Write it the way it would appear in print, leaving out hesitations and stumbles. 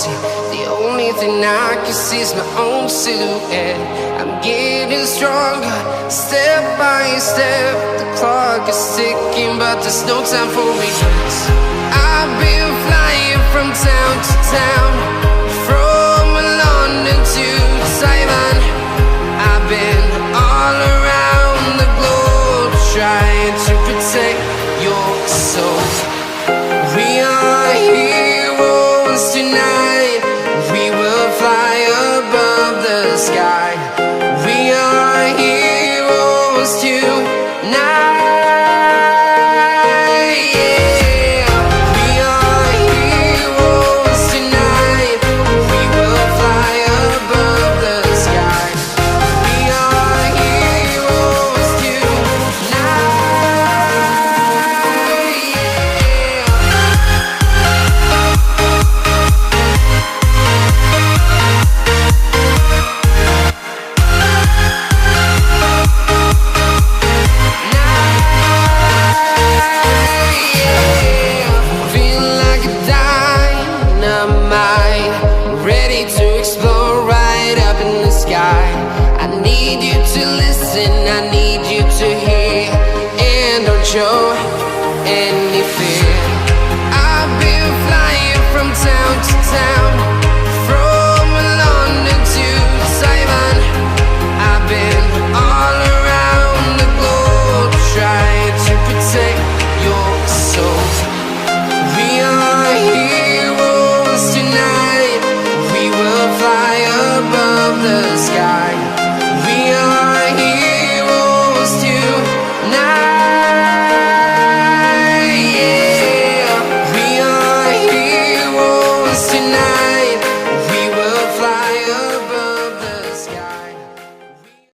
reality. The only thing I can see is my own silhouette. I'm getting stronger, step by step. The clock is ticking, but there's no time for regrets. I've been flying from town to town, from London to Taiwan. I've been all around the globe, trying to protect your soul. We are heroes tonight. We will fly above the sky. We are heroes tonight. I need you to listen. I need